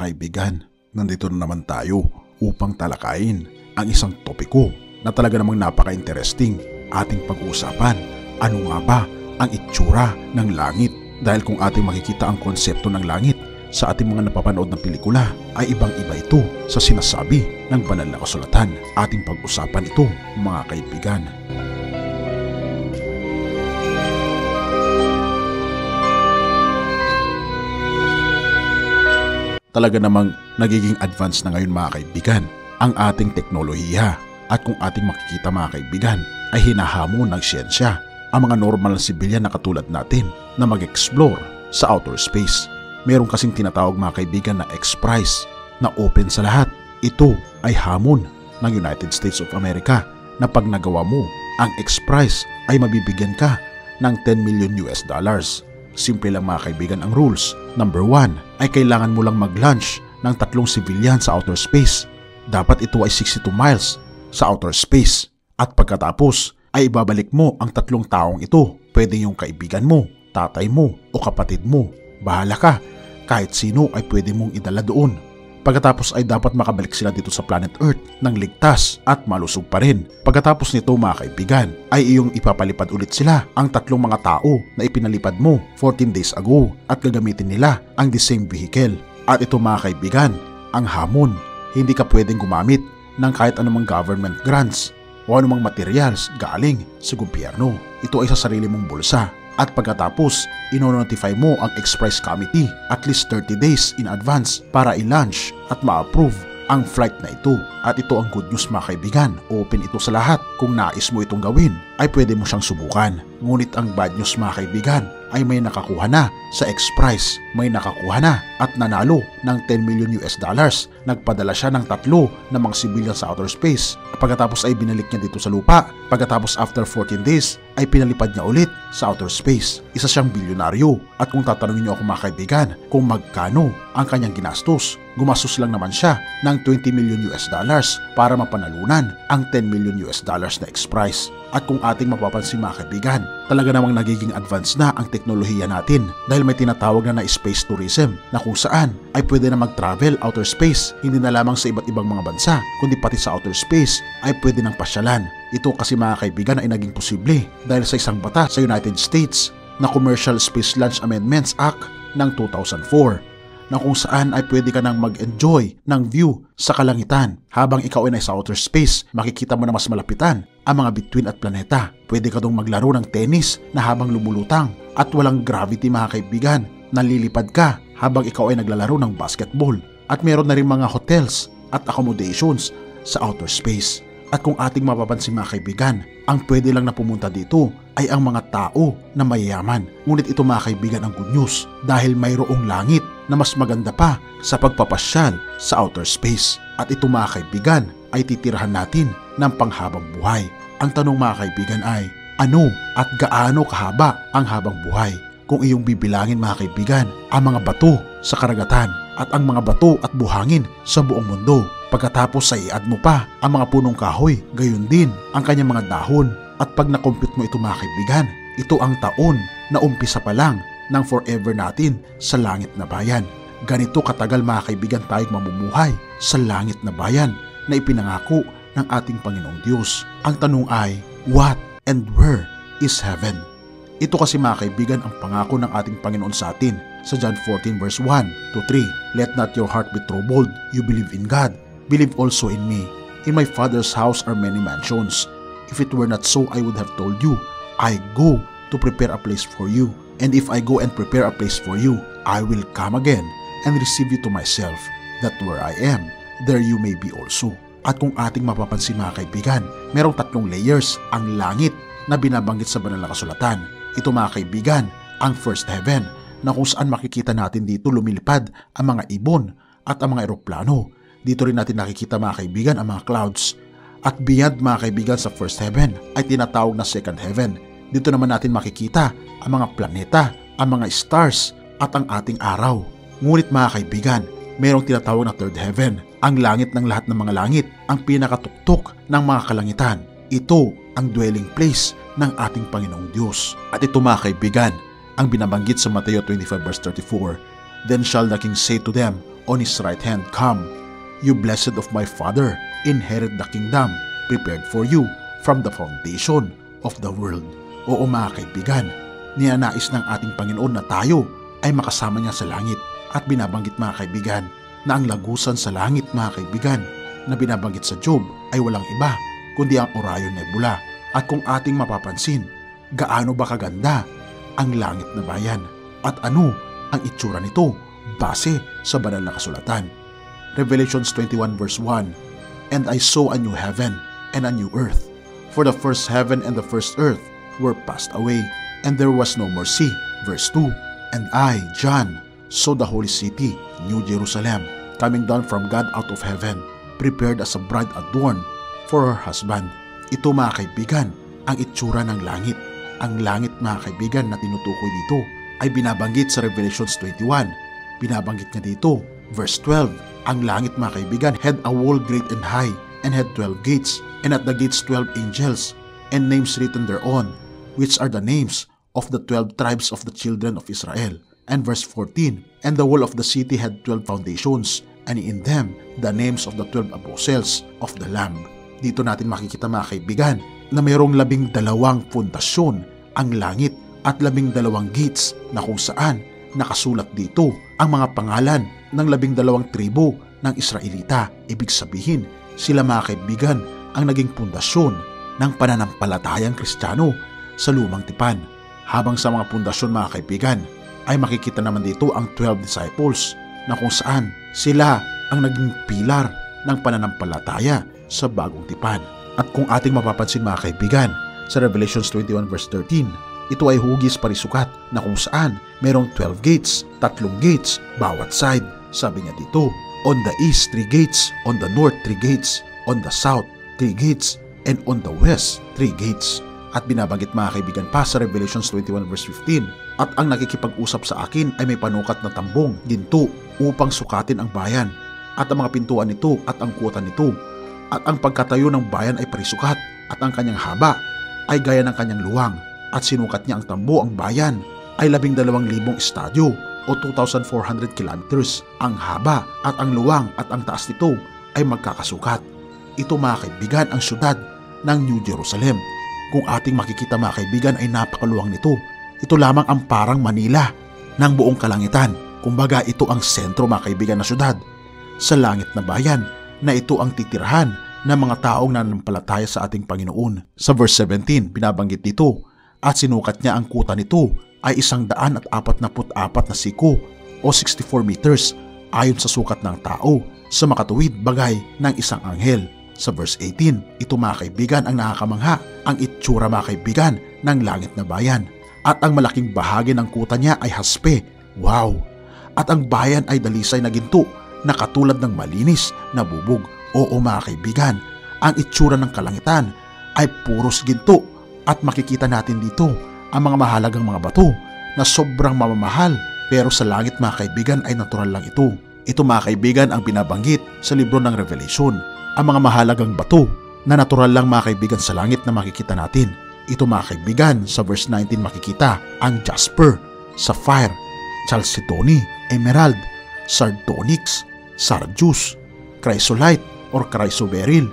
kaibigan, nandito na naman tayo upang talakayin ang isang topiko na talaga namang napaka-interesting ating pag-uusapan. Ano nga ba ang itsura ng langit? Dahil kung ating makikita ang konsepto ng langit sa ating mga napapanood na pelikula ay ibang-iba ito sa sinasabi ng banal na kasulatan. Ating pag-usapan ito, mga kaibigan. Talaga namang nagiging advance na ngayon, mga kaibigan, ang ating teknolohiya. At kung ating makikita, mga kaibigan, ay hinahamon ng siyensya ang mga normal na sibilyan na katulad natin na mag-explore sa outer space. Meron kasing tinatawag, mga kaibigan, na X-Prize na open sa lahat. Ito ay hamon ng United States of America na pag nagawa mo ang X-Prize ay mabibigyan ka ng $10 million. Simple lang, mga kaibigan, ang rules. Number 1 ay kailangan mo lang mag-launch ng 3 civilian sa outer space. Dapat ito ay 62 miles sa outer space. At pagkatapos ay ibabalik mo ang 3 taong ito. Pwede yung kaibigan mo, tatay mo o kapatid mo. Bahala ka. Kahit sino ay pwede mong idala doon. Pagkatapos ay dapat makabalik sila dito sa planet Earth ng ligtas at malusog pa rin. Pagkatapos nito, mga kaibigan, ay iyong ipapalipad ulit sila ang 3 mga tao na ipinalipad mo 14 days ago at gagamitin nila ang the same vehicle. At ito, mga kaibigan, ang hamon. Hindi ka pwedeng gumamit ng kahit anumang government grants o anumang materials galing sa gobyerno. Ito ay sa sarili mong bulsa. At pagkatapos, ino-notify mo ang X-Prize Committee at least 30 days in advance para i-launch at ma-approve ang flight na ito. At ito ang good news, mga kaibigan. Open ito sa lahat. Kung nais mo itong gawin, ay pwede mo siyang subukan. Ngunit ang bad news, mga kaibigan, ay may nakakuha na sa X-Prize. May nakakuha na at nanalo ng $10 million. Nagpadala siya ng 3 na mga civilian sa outer space. Pagkatapos ay binalik niya dito sa lupa. Pagkatapos after 14 days ay pinalipad niya ulit sa outer space. Isa siyang bilyonaryo. At kung tatanungin niyo ako, mga kaibigan, kung magkano ang kanyang ginastos, gumastos lang naman siya ng $20 million para mapanalunan ang $10 million na X-Prize. At kung ating mapapansin, mga kaibigan, talaga namang nagiging advanced na ang teknolohiya natin dahil may tinatawag na space tourism na kung saan ay pwede na mag-travel outer space, hindi na lamang sa iba't ibang mga bansa kundi pati sa outer space ay pwede nang pasyalan. Ito kasi, mga kaibigan, ay naging posible dahil sa isang batas sa United States na Commercial Space Launch Amendments Act ng 2004 na kung saan ay pwede ka nang mag-enjoy ng view sa kalangitan. Habang ikaw ay nasa outer space, makikita mo na mas malapitan ang mga bituin at planeta. Pwede ka dong maglaro ng tennis na habang lumulutang at walang gravity, mga kaibigan. Nalilipad ka habang ikaw ay naglalaro ng basketball. At meron na rin mga hotels at accommodations sa outer space. At kung ating mapapansin, mga kaibigan, ang pwede lang na pumunta dito ay ang mga tao na mayayaman. Ngunit ito, mga kaibigan, ang good news dahil mayroong langit na mas maganda pa sa pagpapasyal sa outer space. At ito, mga kaibigan, ay titirahan natin ng panghabang buhay. Ang tanong, mga kaibigan, ay ano at gaano kahaba ang habang buhay? Kung iyong bibilangin, mga kaibigan, ang mga bato sa karagatan at ang mga bato at buhangin sa buong mundo. Pagkatapos ay i-add mo pa ang mga punong kahoy, gayon din ang kanyang mga dahon. At pag na-compute mo ito, mga kaibigan, ito ang taon na umpisa pa lang ng forever natin sa langit na bayan. Ganito katagal, mga kaibigan, tayong mamumuhay sa langit na bayan na ipinangako ng ating Panginoong Diyos. Ang tanong ay, what and where is heaven? Ito kasi, mga kaibigan, ang pangako ng ating Panginoon sa atin sa John 14 verse 1 to 3. Let not your heart be troubled. You believe in God. Believe also in me. In my Father's house are many mansions. If it were not so, I would have told you. I go to prepare a place for you. And if I go and prepare a place for you, I will come again and receive you to myself, that where I am, there you may be also. At kung ating mapapansin, mga kaibigan, merong 3 layers ang langit na binabanggit sa banal na kasulatan. Ito, mga kaibigan, ang first heaven na kung saan makikita natin dito lumilipad ang mga ibon at ang mga eroplano. Dito rin natin nakikita, mga kaibigan, ang mga clouds. At beyond, mga kaibigan, sa first heaven ay tinatawag na second heaven. Dito naman natin makikita ang mga planeta, ang mga stars at ang ating araw. Ngunit, mga kaibigan, mayroong tinatawag na third heaven, ang langit ng lahat ng mga langit, ang pinakatuktok ng mga kalangitan. Ito ang dwelling place ng ating Panginoong Diyos. At ito, mga kaibigan, ang binabanggit sa Mateo 25 verse 34. Then shall the king say to them, on his right hand, "Come, you blessed of my Father, inherit the kingdom prepared for you from the foundation of the world." Oo mga kaibigan, ninanais ng ating Panginoon na tayo ay makasama niya sa langit, at binabanggit mga kaibigan na ang lagusan sa langit mga kaibigan na binabanggit sa Job ay walang iba kundi ang Orion Nebula. At kung ating mapapansin, gaano ba kaganda ang langit na bayan at ano ang itsura nito base sa banal na kasulatan. Revelations 21 verse 1, "And I saw a new heaven and a new earth, for the first heaven and the first earth were passed away, and there was no more sea." Verse 2, "And I, John, saw the holy city, New Jerusalem, coming down from God out of heaven, prepared as a bride adorned for her husband." Ito mga kaibigan, ang itsura ng langit. Ang langit mga kaibigan na tinutukoy dito ay binabanggit sa Revelations 21. Binabanggit niya dito, verse 12, ang langit mga kaibigan had a wall great and high, and had 12 gates, and at the gates 12 angels, and names written thereon, which are the names of the 12 tribes of the children of Israel. And verse 14, "And the wall of the city had 12 foundations, and in them the names of the 12 apostles of the Lamb." Dito natin makikita mga kaibigan na mayroong 12 pundasyon ang langit at 12 gates na kung saan nakasulat dito ang mga pangalan ng 12 tribo ng Israelita. Ibig sabihin, sila mga kaibigan ang naging pundasyon ng pananampalatayang Kristiyano sa lumang tipan. Habang sa mga pundasyon mga kaibigan ay makikita naman dito ang 12 disciples na kung saan sila ang naging pilar ng pananampalataya sa bagong tipan. At kung ating mapapansin mga kaibigan, sa Revelations 21 verse 13, ito ay hugis parisukat na kung saan merong 12 gates, 3 gates bawat side. Sabi niya dito, "On the east 3 gates, on the north 3 gates, on the south 3 gates, and on the west 3 gates." At binabanggit mga kaibigan pa sa Revelations 21 verse 15, "At ang nakikipag-usap sa akin ay may panukat na tambong, ginto, upang sukatin ang bayan, at ang mga pintuan nito at ang kuwatan nito, at ang pagkatayo ng bayan ay parisukat, at ang kanyang haba ay gaya ng kanyang luwang, at sinukat niya ang tambo ang bayan ay 12,000 estadyo o 2,400 kilometers ang haba, at ang luwang at ang taas nito ay magkakasukat." Ito mga kaibigan ang syudad ng New Jerusalem. Kung ating makikita mga kaibigan ay napakaluwang nito. Ito lamang ang parang Manila ng buong kalangitan. Kumbaga ito ang sentro mga kaibigan na syudad sa langit na bayan na ito ang titirahan ng mga taong nananampalataya sa ating Panginoon. Sa verse 17, binabanggit dito, "At sinukat niya ang kuta nito ay 144 na siko o 64 meters ayon sa sukat ng tao sa makatuwid bagay ng isang anghel." Sa verse 18, ito mga kaibigan ang nakakamangha, ang itsura mga kaibigan ng langit na bayan. At ang malaking bahagi ng kuta niya ay haspe. Wow! At ang bayan ay dalisay na ginto na katulad ng malinis na bubog. Oo mga kaibigan, ang itsura ng kalangitan ay puros ginto, at makikita natin dito ang mga mahalagang mga bato na sobrang mamamahal, pero sa langit mga kaibigan ay natural lang ito. Ito mga kaibigan ang binabanggit sa libro ng Revelation, ang mga mahalagang bato na natural lang mga kaibigan sa langit na makikita natin. Ito mga kaibigan, sa verse 19 makikita ang jasper, sapphire, chalcedony, emerald, sardonyx, sardius, chrysolite or chrysoberyl,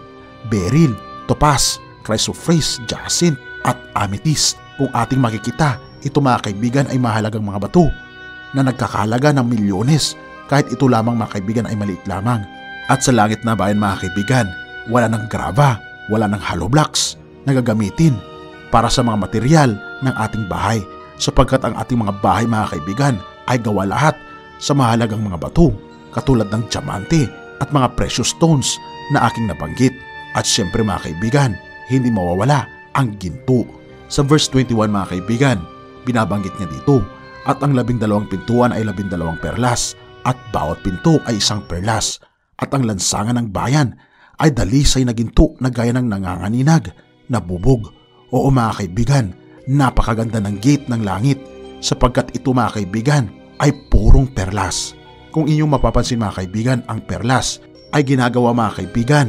beryl, topaz, chrysoprase, jacinth, at amethyst. Kung ating makikita, ito mga kaibigan ay mahalagang mga bato na nagkakahalaga ng milyones, kahit ito lamang mga kaibigan ay maliit lamang. At sa langit na bayan mga kaibigan, wala ng grava, wala ng hollow blocks na gagamitin para sa mga material ng ating bahay, sapagkat ang ating mga bahay mga kaibigan ay gawa lahat sa mahalagang mga bato katulad ng diamante at mga precious stones na aking nabanggit. At syempre mga kaibigan, hindi mawawala ang ginto. Sa verse 21 mga kaibigan, binabanggit niya dito, "At ang 12 pintuan ay 12 perlas, at bawat pinto ay isang perlas. At ang lansangan ng bayan ay dalisay na ginto na gaya ng nanganganinag na bubog." Oo mga kaibigan, napakaganda ng gate ng langit, sapagkat ito mga kaibigan ay purong perlas. Kung inyong mapapansin mga kaibigan, ang perlas ay ginagawa mga kaibigan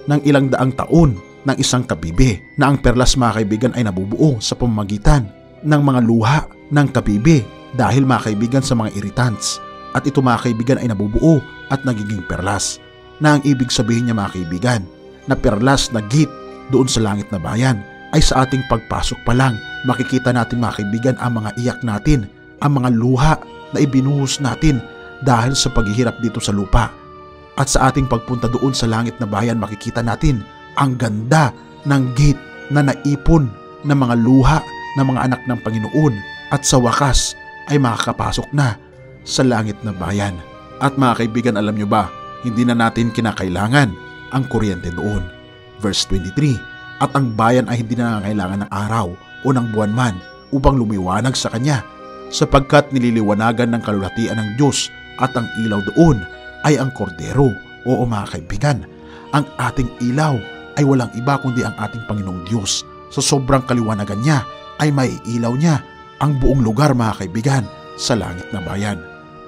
ng ilang daang taon ng isang kabibe, na ang perlas mga kaibigan ay nabubuo sa pamamagitan ng mga luha ng kabibe dahil mga kaibigan sa mga irritants at ito mga kaibigan ay nabubuo at nagiging perlas, na ang ibig sabihin niya mga kaibigan na perlas na gate doon sa langit na bayan ay sa ating pagpasok pa lang makikita natin mga kaibigan ang mga iyak natin, ang mga luha na ibinuhos natin dahil sa paghihirap dito sa lupa. At sa ating pagpunta doon sa langit na bayan makikita natin ang ganda ng gate na naipon ng mga luha ng mga anak ng Panginoon at sa wakas ay makakapasok na sa langit na bayan. At mga kaibigan, alam nyo ba, hindi na natin kinakailangan ang kuryente doon. Verse 23, at ang bayan ay hindi na kailangan ng araw o ng buwan man upang lumiwanag sa kanya, sapagkat nililiwanagan ng kalulatian ng Diyos at ang ilaw doon ay ang kordero. Oo mga kaibigan, ang ating ilaw ay walang iba kundi ang ating Panginoong Diyos. Sa sobrang kaliwanagan niya ay maiilaw niya ang buong lugar mga kaibigan sa langit na bayan.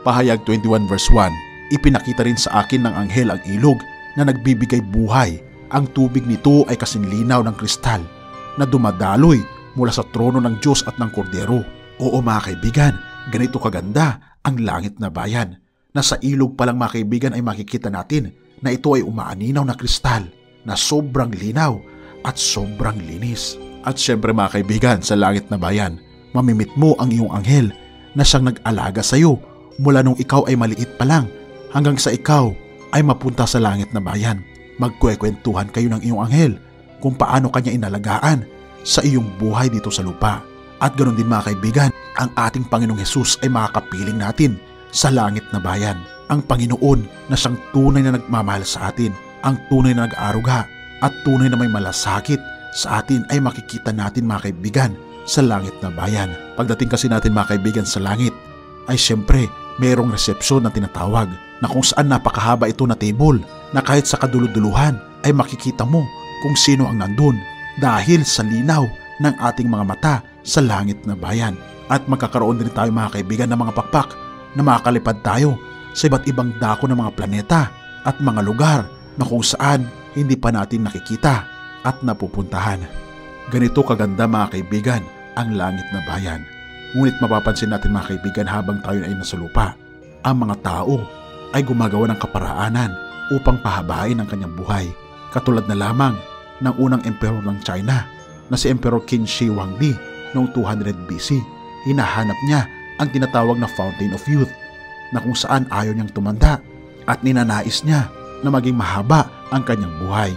Pahayag 21 verse 1, ipinakita rin sa akin ng anghel ang ilog na nagbibigay buhay. Ang tubig nito ay kasing linaw ng kristal na dumadaloy mula sa trono ng Diyos at ng kordero. Oo mga kaibigan, ganito kaganda ang langit na bayan, na sa ilog pa lang mga kaibigan ay makikita natin na ito ay umaaninaw na kristal na sobrang linaw at sobrang linis. At syempre mga kaibigan, sa langit na bayan, mamimit mo ang iyong anghel na siyang nag-alaga sa iyo mula nung ikaw ay maliit pa lang hanggang sa ikaw ay mapunta sa langit na bayan. Magkwekwentuhan kayo ng iyong anghel kung paano kanya inalagaan sa iyong buhay dito sa lupa. At ganoon din mga kaibigan, ang ating Panginoong Hesus ay makakapiling natin sa langit na bayan. Ang Panginoon na siyang tunay na nagmamahal sa atin, ang tunay na nag-aaruga at tunay na may malasakit sa atin ay makikita natin mga kaibigan sa langit na bayan. Pagdating kasi natin mga kaibigan sa langit ay siyempre mayroong resepsyon na tinatawag na kung saan napakahaba ito na table na kahit sa kaduluduluhan ay makikita mo kung sino ang nandun dahil sa linaw ng ating mga mata sa langit na bayan. At magkakaroon din tayo mga kaibigan ng mga pakpak na makakalipad tayo sa iba't ibang dako ng mga planeta at mga lugar na kung saan hindi pa natin nakikita at napupuntahan. Ganito kaganda mga kaibigan ang langit na bayan. Ngunit mapapansin natin mga kaibigan habang tayo ay nasa lupa, ang mga tao ay gumagawa ng kaparaanan upang pahabain ang kanyang buhay. Katulad na lamang ng unang emperor ng China na si Emperor Qin Shi Huangdi noong 200 BC. Hinahanap niya ang tinatawag na Fountain of Youth na kung saan ayaw niyang tumanda at ninanais niya na maging mahaba ang kanyang buhay.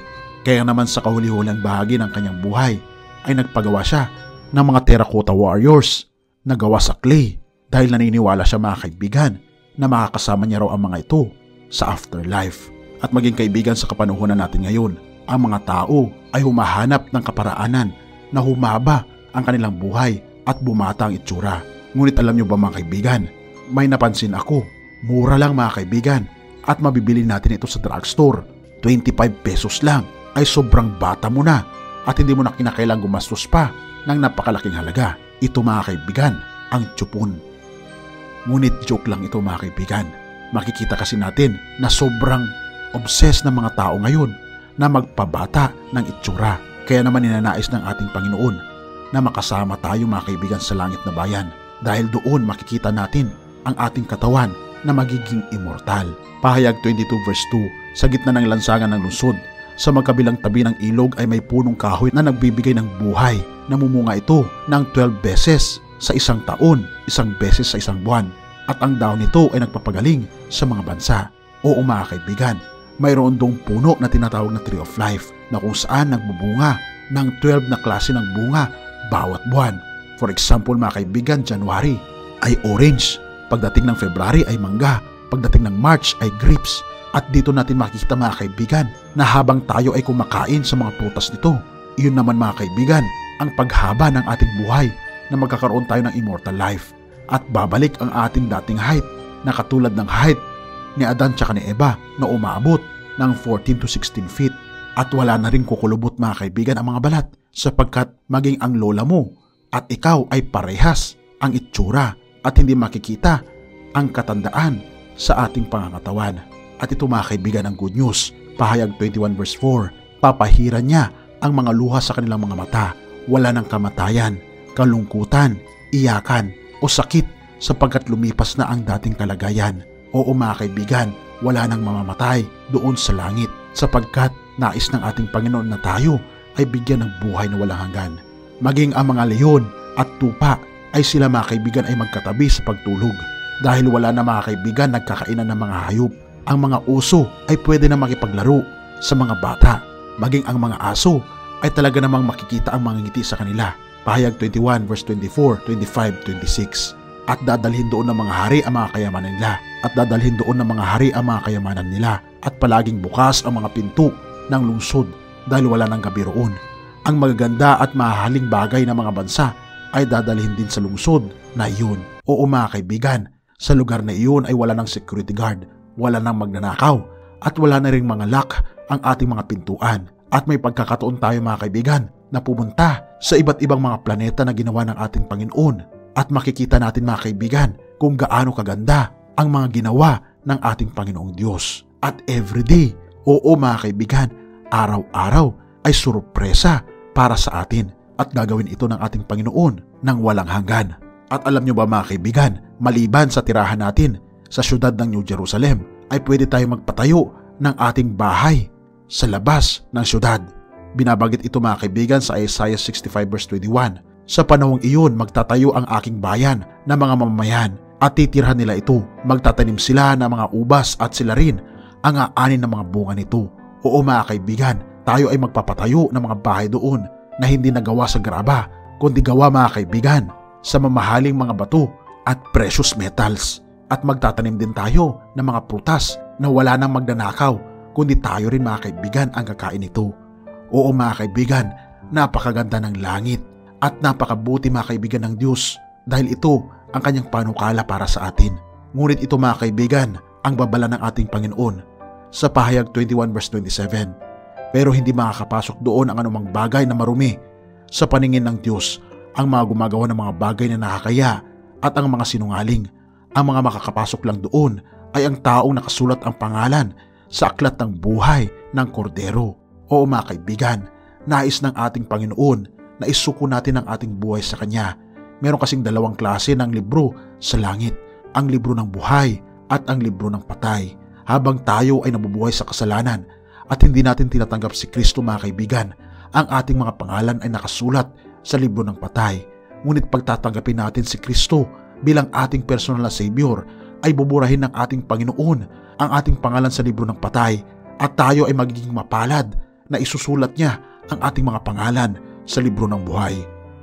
Kaya naman sa kahuli-hulang bahagi ng kanyang buhay ay nagpagawa siya ng mga terracotta warriors na gawa sa clay dahil naniniwala siya mga kaibigan na makakasama niya raw ang mga ito sa afterlife. At maging kaibigan sa kapanuhunan natin ngayon, ang mga tao ay humahanap ng kaparaanan na humaba ang kanilang buhay at bumata ang itsura. Ngunit alam niyo ba mga kaibigan, may napansin ako, mura lang mga kaibigan at mabibili natin ito sa drugstore. 25 pesos lang ay sobrang bata mo na at hindi mo na kinakailang gumastos pa ng napakalaking halaga. Ito mga kaibigan, ang tsupon. Ngunit joke lang ito mga kaibigan. Makikita kasi natin na sobrang obsessed ng mga tao ngayon na magpabata ng itsura. Kaya naman ninanais ng ating Panginoon na makasama tayo mga kaibigan sa langit na bayan dahil doon makikita natin ang ating katawan na magiging immortal. Pahayag 22 verse 2, sa gitna ng lansangan ng lungsod, sa magkabilang tabi ng ilog ay may punong kahoy na nagbibigay ng buhay. Namumunga ito ng 12 beses sa isang taon, isang beses sa isang buwan. At ang dahon nito ay nagpapagaling sa mga bansa. Oo mga kaibigan, mayroon dong puno na tinatawag na Tree of Life na kung saan nagbubunga ng 12 na klase ng bunga bawat buwan. For example mga kaibigan, January ay orange, pagdating ng February ay mangga, pagdating ng March ay grapes. At dito natin makikita mga kaibigan na habang tayo ay kumakain sa mga prutas nito, iyon naman mga kaibigan ang paghaba ng ating buhay na magkakaroon tayo ng immortal life at babalik ang ating dating height na katulad ng height ni Adan tsaka ni Eva na umabot ng 14 to 16 feet. At wala na rin kukulubot mga kaibigan ang mga balat sapagkat maging ang lola mo at ikaw ay parehas ang itsura at hindi makikita ang katandaan sa ating pangangatawan. At ito mga kaibigan ang good news. Pahayag 21 verse 4, papahiran niya ang mga luha sa kanilang mga mata. Wala ng kamatayan, kalungkutan, iyakan o sakit sapagkat lumipas na ang dating kalagayan. Oo mga kaibigan, wala nang mamamatay doon sa langit sapagkat nais ng ating Panginoon na tayo ay bigyan ng buhay na walang hanggan. Maging ang mga leon at tupa ay sila mga kaibigan ay magkatabi sa pagtulog. Dahil wala na mga kaibigan nagkakainan ng mga hayop, ang mga uso ay pwede na makipaglaro sa mga bata. Maging ang mga aso ay talaga namang makikita ang mga ngiti sa kanila. Pahayag 21 verse 24, 25, 26. At dadalhin doon ng mga hari ang mga kayamanan nila. At dadalhin doon ng mga hari ang mga kayamanan nila. At palaging bukas ang mga pinto ng lungsod dahil wala nang gabi roon. Ang magaganda at mahahaling bagay ng mga bansa ay dadalhin din sa lungsod na iyon. Oo mga kaibigan, sa lugar na iyon ay wala nang security guard, wala nang magnanakaw, at wala na ring mga lock ang ating mga pintuan. At may pagkakataon tayo mga kaibigan na pumunta sa iba't ibang mga planeta na ginawa ng ating Panginoon. At makikita natin mga kaibigan kung gaano kaganda ang mga ginawa ng ating Panginoong Diyos. At everyday, oo mga kaibigan, araw-araw ay surpresa para sa atin at gagawin ito ng ating Panginoon ng walang hanggan. At alam nyo ba mga kaibigan, maliban sa tirahan natin sa syudad ng New Jerusalem, ay pwede tayong magpatayo ng ating bahay sa labas ng syudad. Binabagit ito mga kaibigan sa Isaiah 65 verse 21. Sa panahong iyon, magtatayo ang aking bayan na mga mamamayan at titirhan nila ito. Magtatanim sila ng mga ubas at sila rin ang aanin ng mga bunga nito. Oo mga kaibigan, tayo ay magpapatayo ng mga bahay doon na hindi nagawa sa graba, kundi gawa mga kaibigan sa mamahaling mga bato at precious metals. At magtatanim din tayo ng mga prutas na wala nang magnanakaw, kundi tayo rin mga kaibigan ang kakain nito. Oo mga kaibigan, napakaganda ng langit at napakabuti mga kaibigan ng Diyos dahil ito ang kanyang panukala para sa atin. Ngunit ito mga kaibigan ang babala ng ating Panginoon sa pahayag 21 verse 27. Pero hindi makakapasok doon ang anumang bagay na marumi sa paningin ng Diyos, ang mga gumagawa ng mga bagay na nakakaya at ang mga sinungaling. Ang mga makakapasok lang doon ay ang taong nakasulat ang pangalan sa aklat ng buhay ng Kordero. Oo mga kaibigan, nais ng ating Panginoon na isuko natin ang ating buhay sa Kanya. Meron kasing dalawang klase ng libro sa langit, ang libro ng buhay at ang libro ng patay. Habang tayo ay nabubuhay sa kasalanan at hindi natin tinatanggap si Kristo mga kaibigan, ang ating mga pangalan ay nakasulat sa libro ng patay. Ngunit pagtatanggapin natin si Kristo bilang ating personal na Savior, ay buburahin ng ating Panginoon ang ating pangalan sa libro ng patay at tayo ay magiging mapalad na isusulat niya ang ating mga pangalan sa libro ng buhay.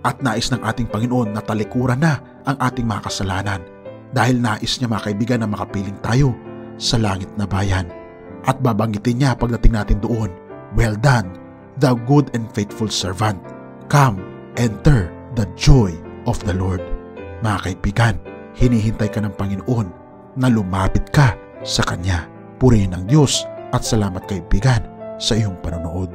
At nais ng ating Panginoon na talikuran na ang ating mga kasalanan dahil nais niya mga kaibigan na makapiling tayo sa langit na bayan. At babanggitin niya pagdating natin doon, "Well done, thou good and faithful servant. Come, enter the joy of the Lord." Mga kaibigan, hinihintay ka ng Panginoon na lumapit ka sa Kanya. Purihin ang Diyos at salamat kaibigan sa iyong panonood.